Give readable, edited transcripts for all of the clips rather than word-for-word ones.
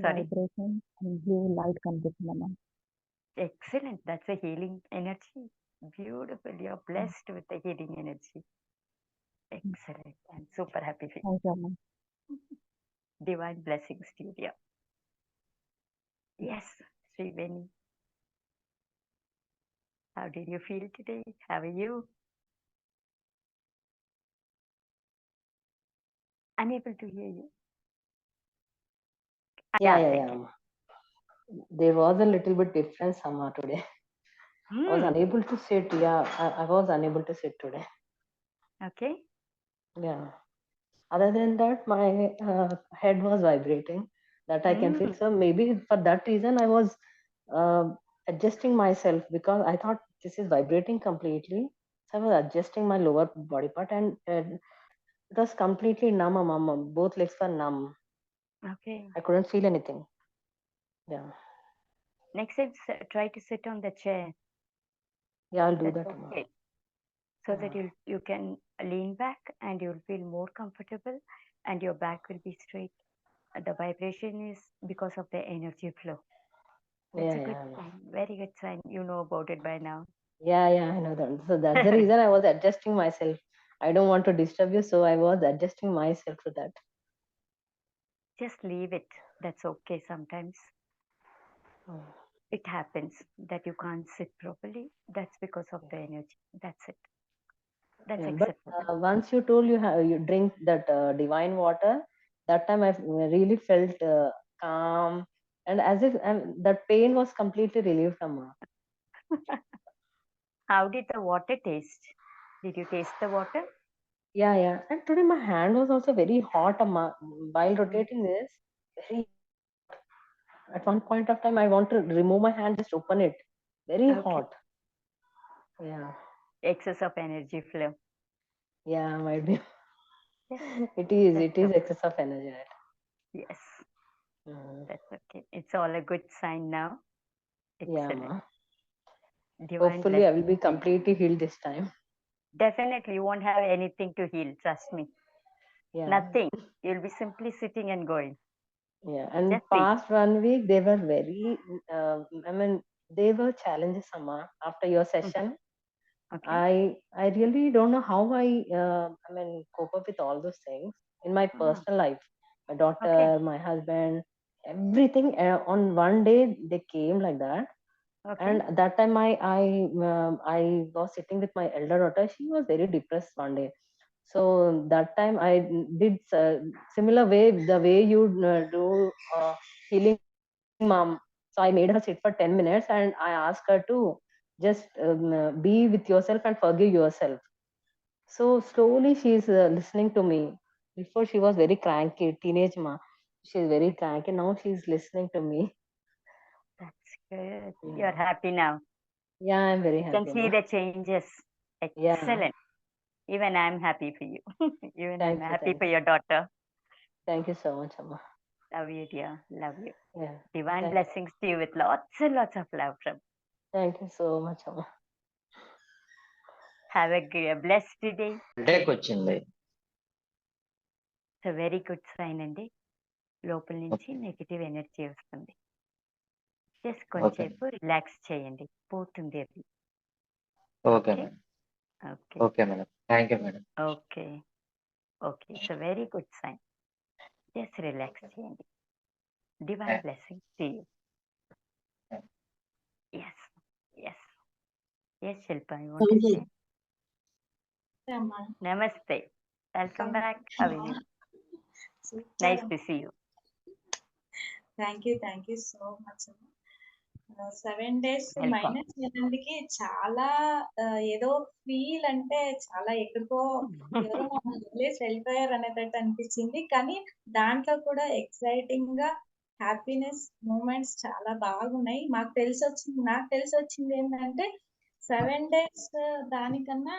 Sorry. Vibration and blue light కనిపిస్తుందమ్మా. Excellent. That's a healing energy. Beautiful. You're blessed with the healing energy. Excellent. I'm super happy for you. Thank you అమ్మా. Divine blessings to you, dear. Yes, Sriveni. How did you feel today? How are you? Unable to hear you. Yeah, thank yeah. you. There was a little bit difference somehow today. I was Hmm. unable to sit. Yeah, I was unable to sit today. Okay. Yeah. Other than that, my head was vibrating. That I can feel. So maybe for that reason, I was adjusting myself because I thought this is vibrating completely. So I was adjusting my lower body part, and it was completely numb. Mama, both legs were numb. Okay. I couldn't feel anything. Yeah. Next time, try to sit on the chair. Yeah, I'll do That's that. okay. So that you can lean back and you'll feel more comfortable and your back will be straight. The vibration is because of the energy flow. That's Yeah, a good yeah. sign. Very good sign. You know about it by now. Yeah, I know that. So that's the reason I was adjusting myself. I don't want to disturb you, so I was adjusting myself to that. Just leave it. That's okay sometimes. It happens that you can't sit properly. That's because of the energy. That's it. That's Yeah, but acceptable. once you told you drink that divine water, that time I really felt calm, and as if that pain was completely relieved from her. How did the water taste? Did you taste the water? Yeah. And today my hand was also very hot, Amma. While rotating this, very hot. At one point of time, I want to remove my hand, just open it. Very Okay. hot. Yeah. Excess of energy flow. Yeah, might be. Yes. It is That's okay. excess of energy, right? Yes. That's okay. It's all a good sign now. Yeah, Excellent. ma. Divine Hopefully, I will be blessings to you. completely healed this time. Definitely, you won't have anything to heal. Trust me. Yeah. Nothing. You'll be simply sitting and going. Yeah, and Just be. past 1 week they were very. I mean, they were challenges, Amma. After your session, Okay. I really don't know how I mean cope up with all those things in my personal life. My daughter, Okay. my husband, everything on one day they came like that. Okay. And that time I was sitting with my elder daughter. She was very depressed one day. So that time I did similar way, the way you do healing, mom. So I made her sit for 10 minutes and I asked her to just be with yourself and forgive yourself. So slowly she is listening to me. Before she was very cranky, teenage ma. She is very cranky. Now she is listening to me. That's good. Yeah. You're happy now. Yeah, I'm very You can happy, see ma. the changes. Yeah. Excellent. Even I'm happy for you. Even I'm Thank you, happy thank for you. your daughter. Thank you so much, Amma. Love you, dear. Love you. Yeah. Divine Thank, blessings to you with lots and lots of love from. thank you so much, Amma. Have a blessed day. డేకి వచ్చింది. It's very good sign అండి. లోపల నుంచి negative energy వస్తుంది. Just కొంచెంసేపు relax చేయండి, పోతుంది అది. Okay madam. Okay. Okay madam. Thank you madam. Okay. Okay. It's very good sign. Just relax చేయండి. Divine blessings to you. Yes yes yes Shilpa, you want to say? నమస్తే. Welcome back. How are you? Nice to see you. Thank you so much. 7 days minus అయినందుకు చాలా ఏదో feel అంటే చాలా ఎక్కడికో ఎవరో మమ్మల్ని వదిలేసి వెళ్ళిపోయారు అనేటట్టు అనిపించింది. కానీ దాంట్లో కూడా ఎక్సైటింగ్ గా హ్యాపీనెస్ మూమెంట్స్ చాలా బాగున్నాయి. నాకు తెలిసి వచ్చింది ఏంటంటే 7 days దానికన్నా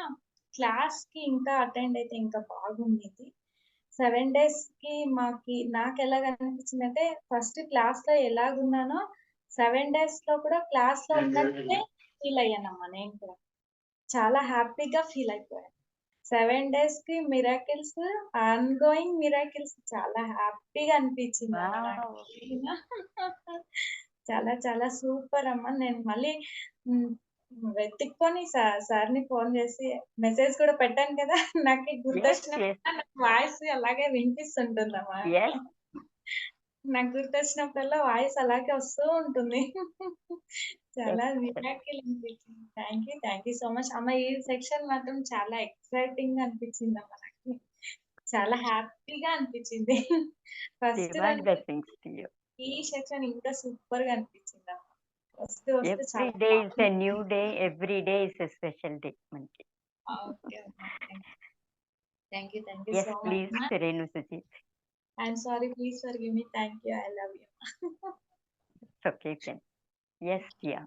క్లాస్ కి ఇంకా అటెండ్ అయితే ఇంకా బాగుండేది. 7 days కి నాకు ఎలాగ అనిపించిందంటే, ఫస్ట్ క్లాస్ లో ఎలాగున్నానో 7 days లో కూడా క్లాస్ లో ఉన్నట్టే ఫీల్ అయ్యానమ్మా. నేను కూడా చాలా హ్యాపీగా ఫీల్ అయిపోయాను. 7 days కి మిరాకిల్స్, ఆన్ గోయింగ్ మిరాకిల్స్ చాలా హ్యాపీగా అనిపించిందమ్మా నాకు. వావ్! చాలా చాలా సూపర్ అమ్మా. నేను మళ్ళీ వెతుక్కొని సార్‌ని ఫోన్ చేసి మెసేజ్ కూడా పెట్టాను కదా! నాకు Yes, yes, గుర్తొచ్చినప్పుడల్లా నాకు వాయిస్ అలాగే వినిపిస్తుంటుందమ్మా. yes. నాకు గుర్తొచ్చినప్పుడల్లా వాయిస్ అలాగే వస్తూ ఉంటుంది. చాలా Excellent. మిరాకిల్ అనిపించింది. Thank you so much. అమ్మ ఈ సెక్షన్ మాత్రం చాలా ఎక్సైటింగ్‌గా అనిపించిందమ్మా నాకు. చాలా హ్యాపీగా అనిపించింది. ఫస్ట్ Divine రోజు blessings to you. ఈ సెక్షన్ ఇంకా సూపర్‌గా అనిపించిందమ్మా. వస్తూ Every చాలా day is a బాగుంది. new day. Every day is a special day. మనకి. ఓకే అమ్మా. Thank you Yes, so much please, అమ్మా. Renu Sujit. I'm sorry. Please forgive me. Thank you. I love you. It's okay, Ken. Yes, dear.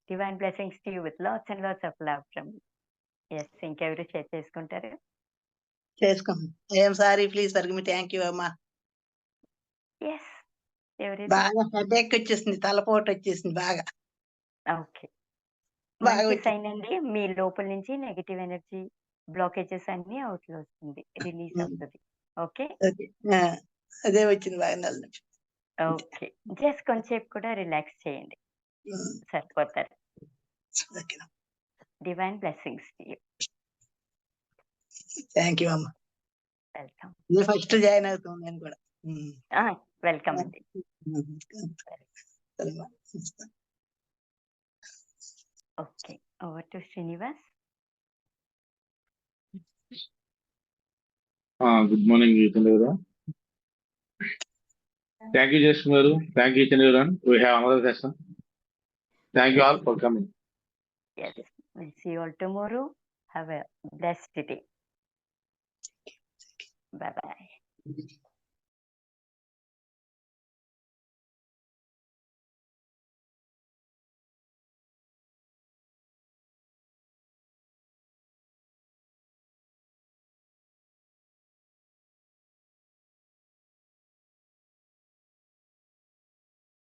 Divine blessings to you with lots and lots of love from me. Yes, ఇంకెవరు share చేసుకుంటారు? చేసుకోండి. I'm sorry, please forgive me. Thank you అమ్మా. Yes, ఎవరిది? బాగా headache వచ్చేసింది, తలపోటు వచ్చేసింది బాగా. Okay, బాగా మంచి వచ్చింది. సైన్ అండి. మీ లోపల నుంచి నెగటివ్ ఎనర్జీ బ్లాకేజెస్ అన్ని అవుట్ లో వస్తుంది, రిలీజ్ అవుతుంది. Okay okay. అదే వచ్చింది బాగా నొప్పి. ఓకే, జస్ట్ కొంచెంసేపు కూడా రిలాక్స్ చేయండి, సరిపోతారు. Okay. Divine blessings to you. Thank you అమ్మా. వెల్కమ్. ఇదే ఫస్ట్ జాయిన్ అవుతాను నేను కూడా. వెల్కమ్ అండి. Okay, over to Srinivas. Good morning, each and everyone. Thank you, Jason Garu. Thank you, each and everyone. We have another session. Thank you all for coming. Yes, we'll see you all tomorrow. Have a blessed day. Bye bye.